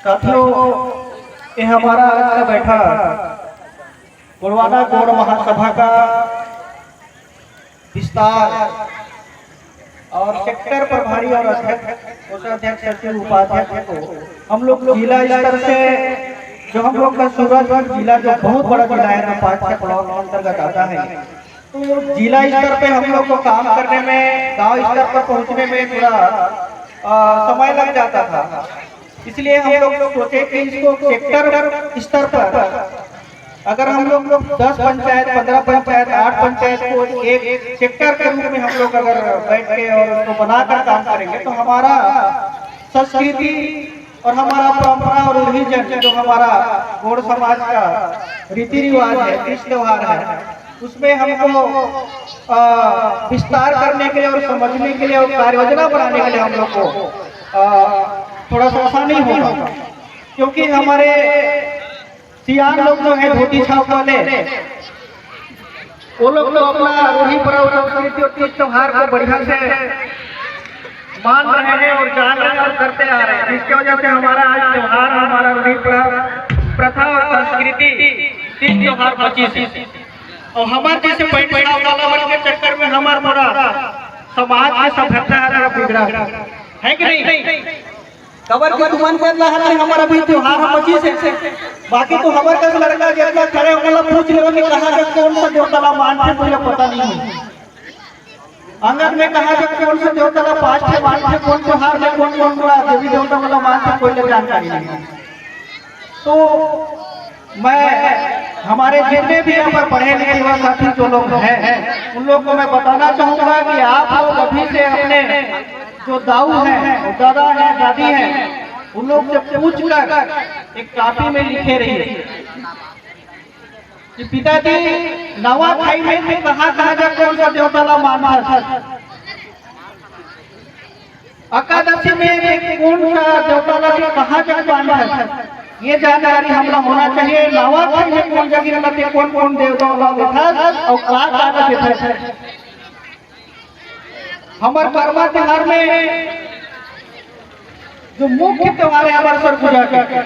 साथियों, ये हमारा आज का बैठा गोंडवाना गौड़ महासभा का विस्तार और सेक्टर प्रभारी और अध्यक्ष, कोषाध्यक्ष, सचिव, उपाध्यक्ष को हम लोग जिला स्तर से जो हम लोग का सूरजगढ़ जिला जो बहुत बड़ा जिला है ना, 5-6 ब्लॉक के अंतर्गत आता है, तो जिला स्तर पे हम लोग को काम करने में, गांव स्तर पर पहुंचने में थोड़ा समय लग जाता था। इसलिए हम लोग सोचे कि इसको सेक्टर स्तर पर अगर हम लोग 10 पंचायत, 15 पंचायत, 8 पंचायत को एक सेक्टर के रूप में हम लोग अगर बैठ के और उसको बनाकर काम करेंगे तो हमारा संस्कृति और हमारा परंपरा और रिलीजन जो हमारा गौड़ समाज का रीति रिवाज है, तीज त्योहार है, उसमें हमको विस्तार करने के लिए और समझने के लिए और कार्य योजना बनाने के लिए हम लोग को थोड़ा सा आसानी होगा। क्योंकि हमारे सियान लोग जो है धोती छाप वाले, वो लोग तो अपना रूढ़ी परंपरा संस्कृति और तीज त्योहार को बढ़िया से मान रहे हैं और जान रहे हैं और करते आ रहे हैं। इसकी वजह से हमारा आज त्योहार, हमारा रूढ़ी प्रथा और संस्कृति तीज त्योहार 25 और हमारे जैसे पैंट वाला के चक्कर में हमारा पूरा समाज में सभ्यता है बिगड़ा है कि नहीं। कबर के दुमन के अल्लाह है हमारा भी त्योहार 25 है। बाकी तो हमारे का लड़का जैसा खड़े होकर पूछ ले कि कहां का कौन सा देवता मानते मुझे पता नहीं है। आंगन में कहा कि कौन सा देवता पांच थे मानते, कौन त्योहार में कौन कौन देवी देवता वाला मानते, कोई जानकारी नहीं। तो मैं हमारे जितने भी यहाँ पर पढ़े लिखे हुए साथी जो लोग हैं उन लोग को मैं बताना चाहूंगा कि आप लोग अभी से अपने जो दाऊ है, दादा है, दादी है, उन लोग से पूछ कर एक कॉपी में लिखे रहिए कि पिताजी नवाखाई में कहाँ जा कौन सा देवता माना, एकादशी में कौन सा देवता कहाँ जा माना है, ये जानकारी हमला होना चाहिए। नवाखाई में कौन जगह लगते, कौन कौन देवता और क्या हमारे कर्मा त्योहार में जो मुख्य त्योहार है हमारे सर पूजा के,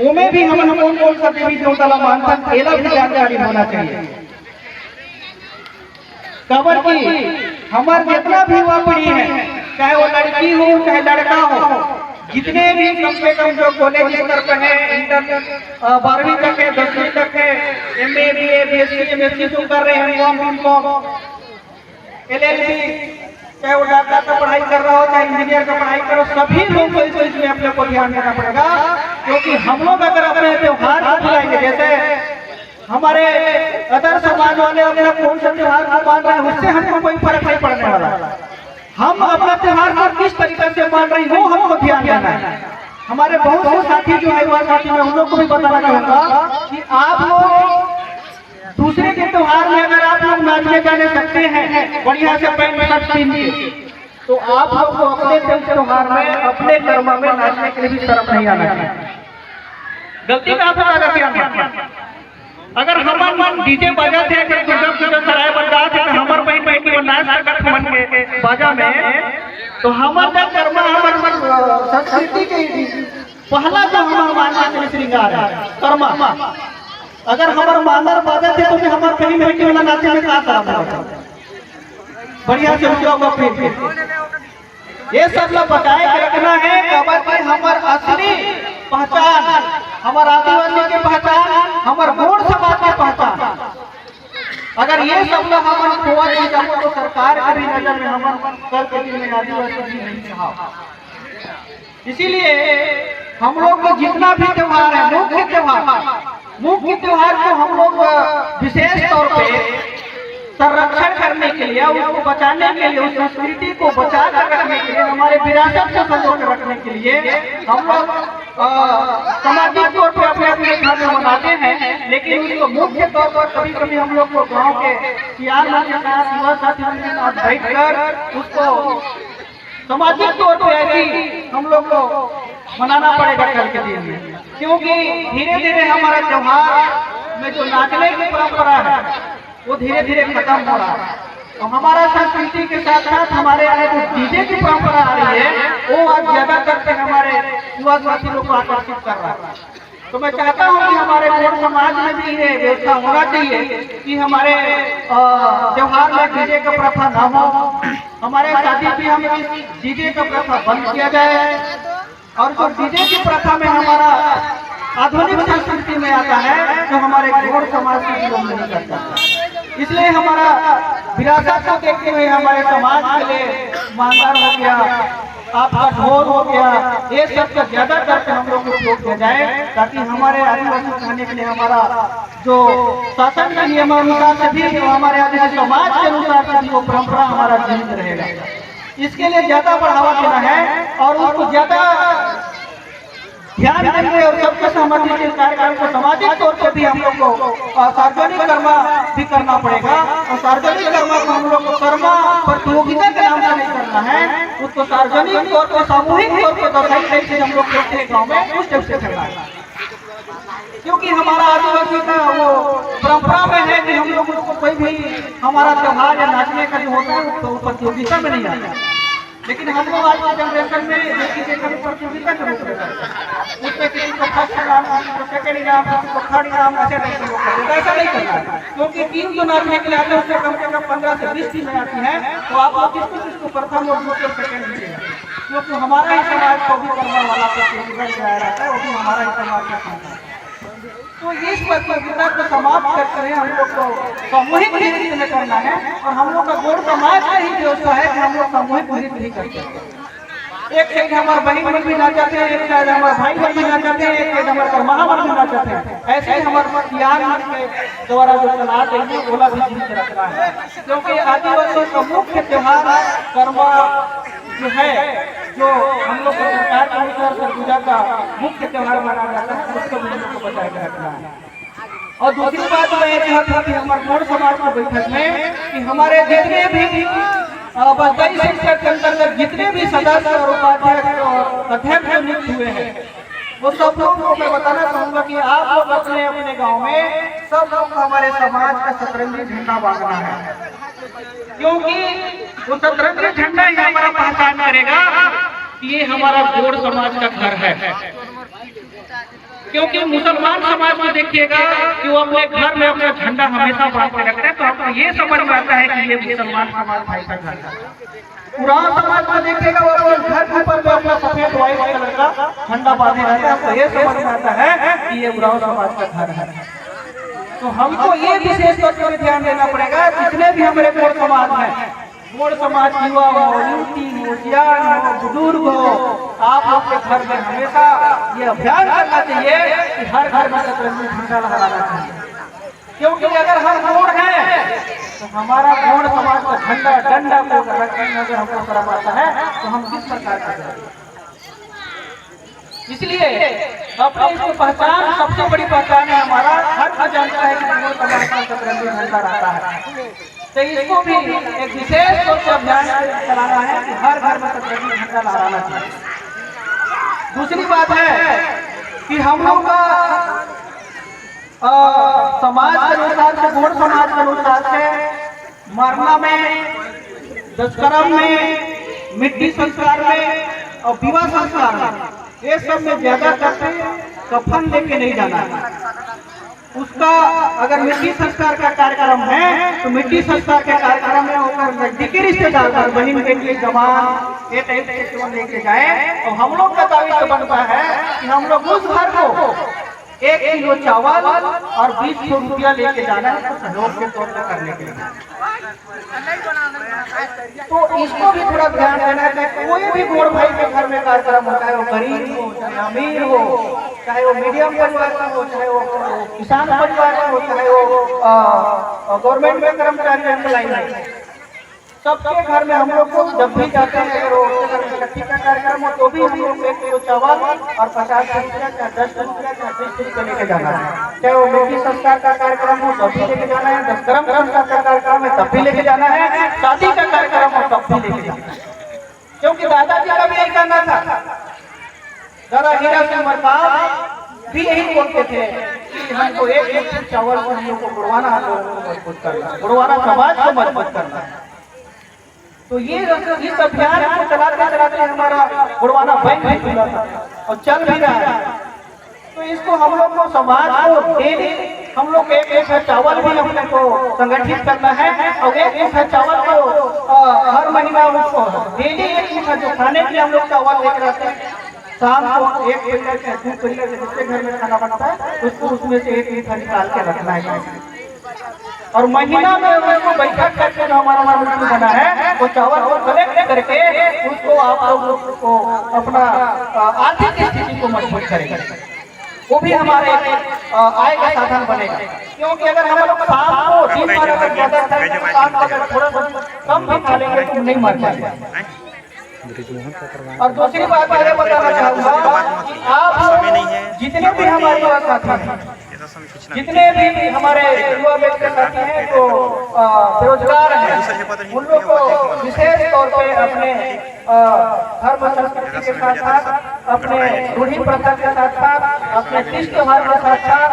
उनमें भी हम कौन कौन सा देवी देवता मानता है, ये भी जानकारी होना चाहिए। कबर की हमारे जितना भी युवा पीढ़ी है, चाहे वो लड़की हो चाहे लड़का हो, जितने भी कम से कम जो कॉलेज स्तर पर है, इंटर 12वीं तक है, 10वीं तक है, MA, BA, BSc, MSc जो कर रहे हैं, LLB, चाहे वो डॉक्टर का पढ़ाई कर रहा हो चाहे इंजीनियर का पढ़ाई कर रहा हो, सभी लोग को इस चीज में अपने को ध्यान देना पड़ेगा। क्योंकि हम लोग अगर अपने त्योहार को भुलाएंगे, जैसे हमारे अदर समाज वाले अपना कौन सा त्योहार को मान रहे हैं, उससे हमको कोई फर्क नहीं पड़ने वाला। हम अपना त्योहार को किस तरीके से मान रहे हैं वो हमको ध्यान देना है। हमारे बहुत से साथी जो है युवा साथी में उन लोग को भी बताना चाहूंगा कि आप लोग दूसरे के त्योहार में अगर आप लोग नाचने गाने सकते हैं बढ़िया से पैंट शर्ट पहन के, तो आप लोग को अपने त्योहार में अपने कर्म में नाचने के लिए भी शर्म नहीं आना चाहिए। गलती में अगर हम डीजे बजा थे, सराय बजा थे, हमारे बहन की नाच सकत मन के बाजा में, तो हमारा कर्म हमारे संस्कृति के पहला जो हमारा मानना के श्रृंगार है कर्मा। अगर हमारे मानर बाजा थे तो हमारे कहीं बेटी वाला नाचे में कहा था बढ़िया से ये सब लोग बताए के रखना है। कबर की हमार असली पहचान, हमारे आदिवासी की पहचान, हमारे गौड़ समाज की पहचान, अगर ये सब लोग हमारे खोआ नहीं जाए तो सरकार की भी नजर में हमारे सर के दिल में आदिवासी भी नहीं रहा। इसीलिए हम लोग को जितना भी त्योहार है, मुख्य त्योहार को हम लोग विशेष तौर पे संरक्षण करने के लिए, उसको बचाने के लिए, उस संस्कृति को बचा कर रखने के लिए, हमारे विरासत को संजो कर रखने के लिए हम लोग सामाजिक तौर पर अपने अपने घर में मनाते हैं। लेकिन उसको मुख्य तौर पर कभी कभी हम लोग को गाँव के सियान के साथ, युवा साथियों के साथ बैठ कर उसको सामाजिक तौर पर ऐसी हम लोग को मनाना पड़ेगा कल के दिन में। क्योंकि धीरे धीरे हमारा त्योहार में जो नाचने की परंपरा है वो धीरे धीरे खत्म हो रहा है। तो हमारा संस्कृति के साथ साथ हमारे यहाँ जो डीजे की परंपरा आ रही है वो आज ज्यादा करके हमारे युवा साथी लोग को आकर्षित कर रहा है। तो मैं चाहता हूँ कि हमारे गौड़ समाज में भी ये व्यवस्था होना चाहिए कि हमारे त्योहार में डीजे का प्रथा न हो, हमारे शादी भी हम इस डीजे का प्रथा बंद किया जाए। और जो डीजे की प्रथा में हमारा आधुनिक संस्कृति में आता है जो हमारे गौड़ समाज के लोग नहीं करता, इसलिए हमारा विरासत को देखते हुए हमारे समाज के लिए मानदार हो गया, आपका ढोल हो गया, ये सब का ज्यादा करके हम लोग उपयोग किया जाए ताकि हमारे आदिवासी खाने के लिए हमारा जो शासन के नियमानुसार से भी जो हमारे आदिवासी समाज के अनुसार से भी वो परंपरा हमारा जीवित रहेगा। इसके लिए ज्यादा बढ़ावा देना है और उसको ज्यादा ध्यान देंगे और सबके संबंधित इस कार्यक्रम को सामाजिक तौर पर भी हम लोग को सार्वजनिक कर्मा भी करना पड़ेगा। और सार्वजनिक कर्मा को हम लोग को कर्मा प्रतियोगिता के नाम से नहीं करना है, उसको सार्वजनिक तौर पर सामूहिक तौर पर दर्शाई से हम लोग करते हैं गाँव में उस टाइप से करना है। क्योंकि हमारा आदिवासी का वो परंपरा में है कि हम लोग उसको कोई भी हमारा त्योहार या नाचने का जो होता है तो प्रतियोगिता में नहीं आता, लेकिन हम लोग आज की जनरेशन में प्रतियोगिता के रूप में करते हैं, उसमें किसी को फर्स्ट इनाम, किसी को सेकेंड इनाम, किसी को थर्ड इनाम, ऐसे ऐसा नहीं करना है। क्योंकि टीम जो नाचने के लिए आते हैं उससे कम से कम 15 से 20 टीमें आती हैं, तो आप किसको किसको प्रथम और दूसरे सेकेंड मिलेगा, क्योंकि हमारा ही समाज को भी करने वाला प्रतियोगिता कराया जाता है, वो भी हमारा ही समाज का काम है। तो इस प्रतियोगिता को समाप्त करके हम लोग को सामूहिक नृत्य में करना है और हम लोग का गौड़ समाज का ही व्यवस्था है कि हम लोग सामूहिक नृत्य ही करते हैं। एक साइड हमारे बहन भी नाचते हैं, एक साइड हमारे भाई भी नाचते हैं, एक साइड हमारे महावर भी नाचते हैं। ऐसे ही हमारे बिहार के द्वारा जो चला देंगे ओला भी जीवित रखना है, क्योंकि आदिवासियों का मुख्य त्योहार कर्मा जो है, जो हम लोग को सरकार के अनुसार सरगुजा का मुख्य त्योहार माना जाता है, उसको भी हम लोग को बचाए रखना है। और दूसरी बात मैं ये चाहता कि हमारे गौड़ समाज की बैठक में कि हमारे जितने भी बस्ती सेक्टर के अंतर्गत जितने भी सदस्य और उपाध्यक्ष और अध्यक्ष नियुक्त हुए हैं वो सब लोग को मैं बताना चाहूंगा कि आप लोग अपने अपने गांव में सब लोग हमारे समाज का सतरंगी झंडा बांधना है, क्योंकि वो सतरंगी झंडा ही हमारा पहचान करेगा कि ये हमारा गौड़ समाज का घर है। क्योंकि मुसलमान समाज को देखिएगा कि वो अपने घर में अपना झंडा हमेशा बांध के रखते हैं, तो आपको ये समझ में आता है कि ये मुसलमान समाज भाई का घर है। पुराना समाज को देखिएगा वो अपने घर के ऊपर में अपना सफेद व्हाइट कलर का झंडा बांधे रहता है, आपको ये समझ में आता है कि ये पुराना समाज का घर है। तो हमको ये विशेष तौर पर ध्यान देना पड़ेगा, जितने भी हमारे गौड़ समाज हैं, गौड़ समाज युवा हो, युवती हो, सियान हो, बुजुर्ग हो, आप अपने घर में हमेशा ये अभियान करना चाहिए कि हर घर में सतरंगी झंडा लहराना चाहिए। क्योंकि अगर हम गौड़ हैं तो हमारा गौड़ समाज का झंडा डंडा को रखने में अगर हमको शर्म आता है तो हम किस प्रकार का करेंगे। इसलिए अपने इसकी पहचान, सबसे बड़ी पहचान है हमारा, हर कोई जानता है कि गौड़ समाज का सतरंगी झंडा रहता है, तो इसको भी एक विशेष तौर से अभियान चलाना है कि हर घर में सतरंगी झंडा लहराना चाहिए। दूसरी बात है कि हम लोग का समाज के अनुसार से, गौड़ समाज के अनुसार से मरना में, दशकर्म में, मिट्टी संस्कार में और विवाह संस्कार में, ये सब में ज्यादा करके कफन लेके नहीं जाना है। उसका अगर मिट्टी संस्कार का कार्यक्रम है तो मिट्टी संस्कार के कार्यक्रम में होकर नजदीकी रिश्तेदार पर बहन बेटी जवान ये टाइप से लेके जाए। तो हम लोग का दायित्व बनता है कि हम लोग उस घर को 1 किलो चावल और 20 रुपया लेके जाना है तो सहयोग के तौर पर करने के लिए। तो इसको भी थोड़ा ध्यान देना है। कोई भी गौड़ भाई के घर में कार्यक्रम होता है, वो गरीब हो चाहे अमीर हो, चाहे वो मीडियम परिवार का हो, चाहे वो किसान परिवार का हो, चाहे वो गवर्नमेंट में कर्मचारी एम्प्लॉय है, सबके घर में हम लोग को जब भी जाते हैं अगर वो छठी का कार्यक्रम हो तो भी हम लोग 1 किलो चावल और 50 रुपया, चाहे 10 रुपया, चाहे 20 रुपया लेके जाना है। चाहे वो मिट्टी संस्कार का कार्यक्रम हो तब भी लेके जाना है, दशकर्म संस्कार का कार्यक्रम है तब भी लेके जाना है, शादी का कार्यक्रम हो तब भी लेके जाना है। क्योंकि दादाजी का भी यही कहना था, दादा हीरा सिंह मरकाम भी यही बोलते थे कि हमको 1 किलो चावल को हम लोग को गुड़वाना मजबूत करना, गुड़वाना समाज को मजबूत करना। तो ये इस अभियान को चलाते चलाते हमारा बुढ़वाना बैंक भी खुला था और चल भी रहा है। तो इसको हम लोग को समाज को डेली हम लोग एक चावल भी अपने को संगठित करना है और एक चावल को हर महीना उसको डेली एक जो खाने के लिए हम लोग चावल लेकर आते हैं। शाम को एक परिवार के दूध परिवार के जिसके घर में खाना बनता है उसको उसमें से एक मीठा निकाल के रखना है और महीना में उसको बैठक करके जो हमारा मंडल बना है वो चावल को कलेक्ट करके उसको आप लोग को अपना आर्थिक स्थिति को मजबूत करेगा। वो भी हमारे आय का साधन बनेगा। क्योंकि अगर हम लोग शाम को दिन भर अगर ज्यादा शाम को अगर थोड़ा कम भी खा लेंगे तो नहीं मर जाएगा। और दूसरी बात मैं बताना चाहूँगा कि आप जितने भी हमारे पास साथी हैं, जितने भी हमारे युवा व्यक्ति साथी हैं जो बेरोजगार हैं, उन लोग को विशेष तौर पे अपने धर्म संस्कृति के साथ साथ अपने रूढ़ी प्रथा के साथ साथ अपने तीज त्योहार के साथ साथ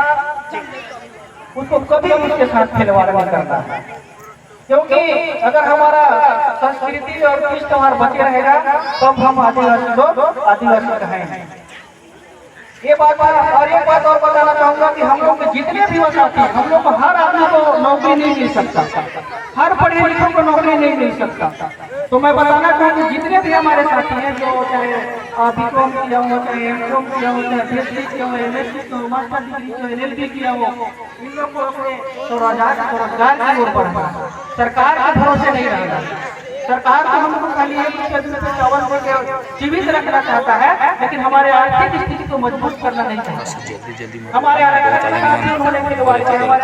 उसको कभी उसके साथ खिलवाड़ नहीं करना है। क्योंकि अगर हमारा संस्कृति और तीज त्योहार बचे रहेगा तब हम आदिवासी लोग आदिवासी कहेंगे। ये बात और एक बात और बताना चाहूंगा कि हम लोग के जितने भी साथी हैं, हम लोग को हर आदमी को नौकरी नहीं मिल सकता, हर पढ़े लिखे को नौकरी नहीं मिल सकता। तो मैं बताना चाहूँगी जितने भी हमारे साथी हैं जो चाहे बीकॉम किया हो, चाहे एमकॉम किया हो, चाहे पीएचडी किया हो, एमएससी किया हो, मास्टर डिग्री किया हो, एलएलबी किया हो, इन लोग को अपने स्वरोजगार की ओर बढ़ना, सरकार के भरोसे नहीं रहना। सरकार को हमको खाली चावल को जीवित रखना चाहता है लेकिन हमारे आर्थिक स्थिति को मजबूत करना नहीं चाहता। हमारे होने के बाद हमारे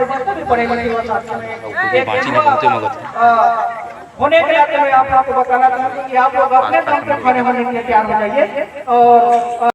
जितने भी बड़े बड़े होने के नाते मैं आप लोग को बताना चाहूँगी कि आप लोग अपने काम पे खड़े होने के लिए तैयार हो जाइए और